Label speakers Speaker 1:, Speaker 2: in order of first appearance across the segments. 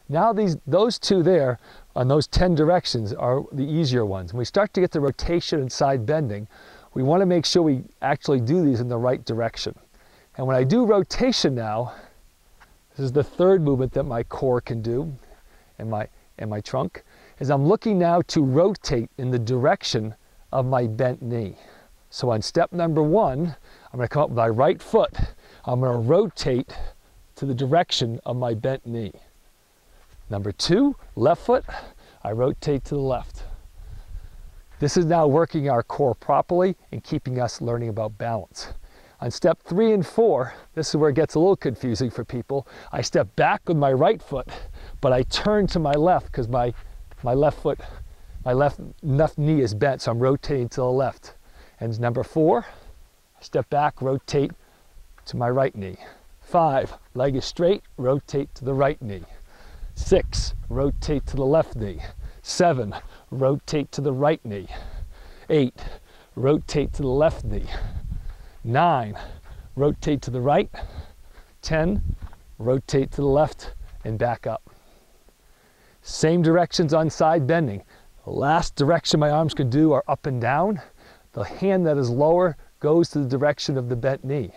Speaker 1: Now those two there on those 10 directions are the easier ones. When we start to get the rotation and side bending, we want to make sure we actually do these in the right direction. And when I do rotation now, this is the third movement that my core can do and my trunk, is I'm looking now to rotate in the direction of my bent knee. So on step number 1, I'm going to come up with my right foot. I'm going to rotate to the direction of my bent knee. Number 2, left foot, I rotate to the left. This is now working our core properly and keeping us learning about balance. On step 3 and 4, this is where it gets a little confusing for people. I step back with my right foot, but I turn to my left because my left knee is bent, so I'm rotating to the left. And number 4, step back, rotate to my right knee. 5, leg is straight, rotate to the right knee. 6, rotate to the left knee. 7, rotate to the right knee. 8, rotate to the left knee. 9, rotate to the right. 10, rotate to the left and back up. Same directions on side bending. The last direction my arms can do are up and down. The hand that is lower goes to the direction of the bent knee.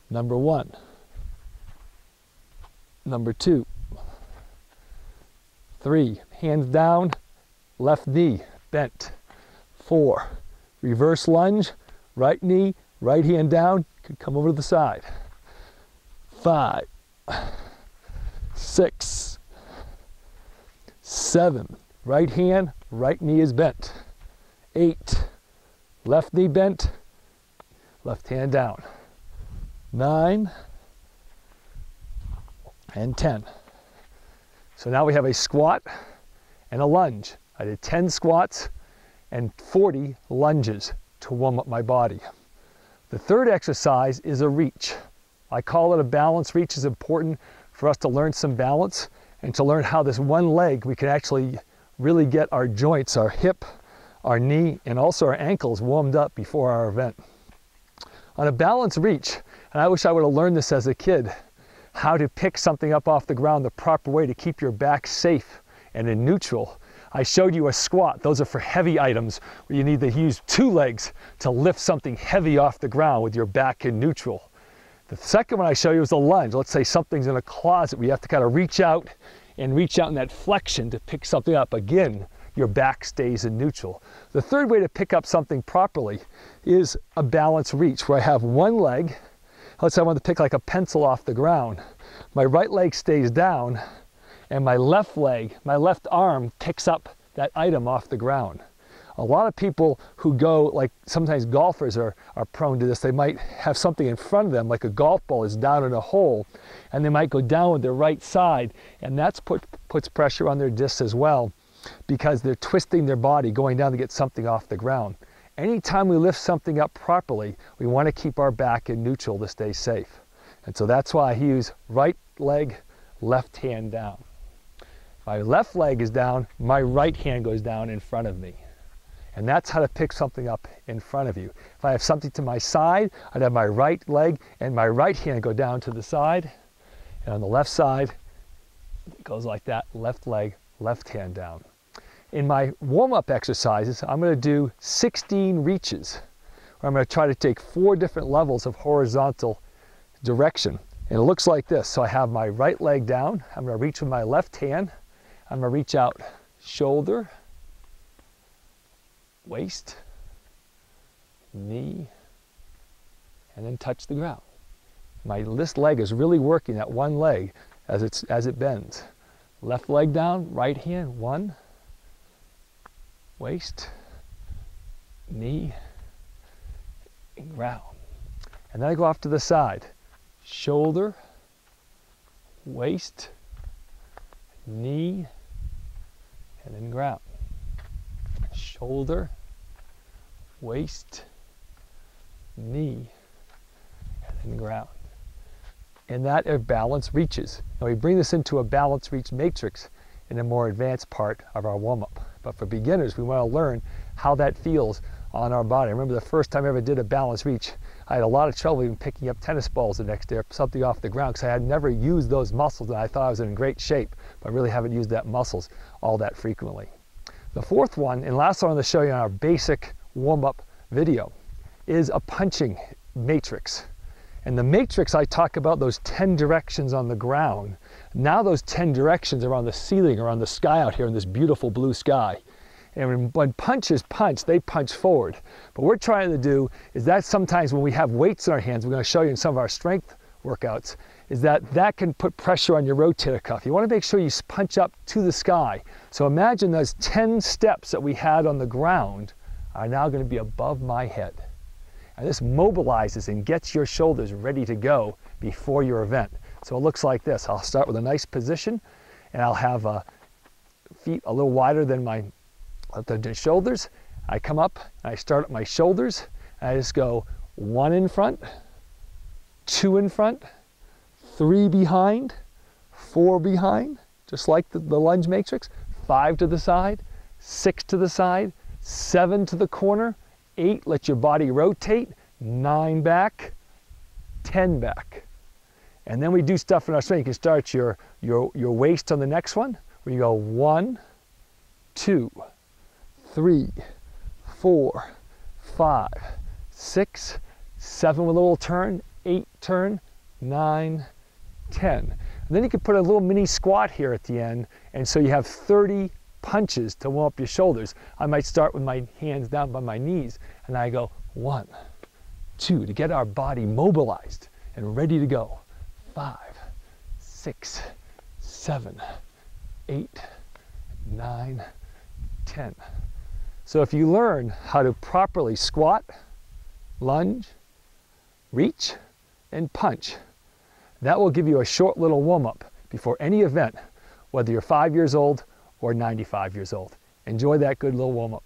Speaker 1: Number 1. Number 2. 3, hands down, left knee bent. 4, reverse lunge, right knee, right hand down, could come over to the side. 5, 6, 7, right hand, right knee is bent. 8, left knee bent, left hand down. 9 and 10. So now we have a squat and a lunge. I did 10 squats and 40 lunges to warm up my body. The third exercise is a reach. I call it a balance reach. It's important for us to learn some balance and to learn how this one leg we can actually really get our joints, our hip, our knee, and also our ankles warmed up before our event. On a balance reach, and I wish I would have learned this as a kid, how to pick something up off the ground the proper way to keep your back safe and in neutral. I showed you a squat. Those are for heavy items where you need to use 2 legs to lift something heavy off the ground with your back in neutral. The second one I show you is a lunge. Let's say something's in a closet where you have to kind of reach out in that flexion to pick something up. Again, your back stays in neutral. The third way to pick up something properly is a balance reach where I have one leg. Let's say I want to pick like a pencil off the ground. My right leg stays down and my left leg, my left arm picks up that item off the ground. A lot of people who go, like sometimes golfers are prone to this. They might have something in front of them, like a golf ball is down in a hole, and they might go down with their right side, and that puts pressure on their discs as well because they're twisting their body going down to get something off the ground. Anytime we lift something up properly, we want to keep our back in neutral to stay safe. And so that's why I use right leg, left hand down. If my left leg is down, my right hand goes down in front of me. And that's how to pick something up in front of you. If I have something to my side, I'd have my right leg and my right hand go down to the side. And on the left side, it goes like that, left leg, left hand down. In my warm-up exercises, I'm going to do 16 reaches, where I'm going to try to take 4 different levels of horizontal direction. And it looks like this. So I have my right leg down. I'm going to reach with my left hand. I'm going to reach out shoulder, waist, knee, and then touch the ground. This leg is really working, that one leg, as it bends. Left leg down, right hand, 1, waist, knee, and ground. And then I go off to the side. Shoulder, waist, knee, and then ground. Shoulder, waist, knee, and then ground. And that are balance reaches. Now we bring this into a balance reach matrix in a more advanced part of our warm-up. But for beginners, we want to learn how that feels on our body. I remember the first time I ever did a balance reach, I had a lot of trouble even picking up tennis balls the next day or something off the ground because I had never used those muscles, and I thought I was in great shape, but I really haven't used that muscles all that frequently. The fourth one, and last one I'm going to show you in our basic warm-up video, is a punching matrix. And the matrix, I talk about those 10 directions on the ground. Now those 10 directions are on the ceiling or on the sky out here in this beautiful blue sky. And when punchers punch, they punch forward. But what we're trying to do is that sometimes when we have weights in our hands, we're going to show you in some of our strength workouts, is that can put pressure on your rotator cuff. You want to make sure you punch up to the sky. So imagine those 10 steps that we had on the ground are now going to be above my head. And this mobilizes and gets your shoulders ready to go before your event. So it looks like this. I'll start with a nice position, and I'll have feet a little wider than my shoulders. I come up, and I start at my shoulders, and I just go 1 in front, 2 in front, 3 behind, 4 behind, just like the lunge matrix, 5 to the side, 6 to the side, 7 to the corner, 8, let your body rotate, 9 back, 10 back. And then we do stuff in our strength. You can start your waist on the next one, where you go 1, 2, 3, 4, 5, 6, 7 with a little turn, 8 turn, 9, 10. And then you can put a little mini squat here at the end, and so you have 30 punches to warm up your shoulders. I might start with my hands down by my knees, and I go 1, 2 to get our body mobilized and ready to go. 5, 6, 7, 8, 9, 10. So if you learn how to properly squat, lunge, reach, and punch, that will give you a short little warm-up before any event, whether you're 5 years old or 95 years old. Enjoy that good little warm-up.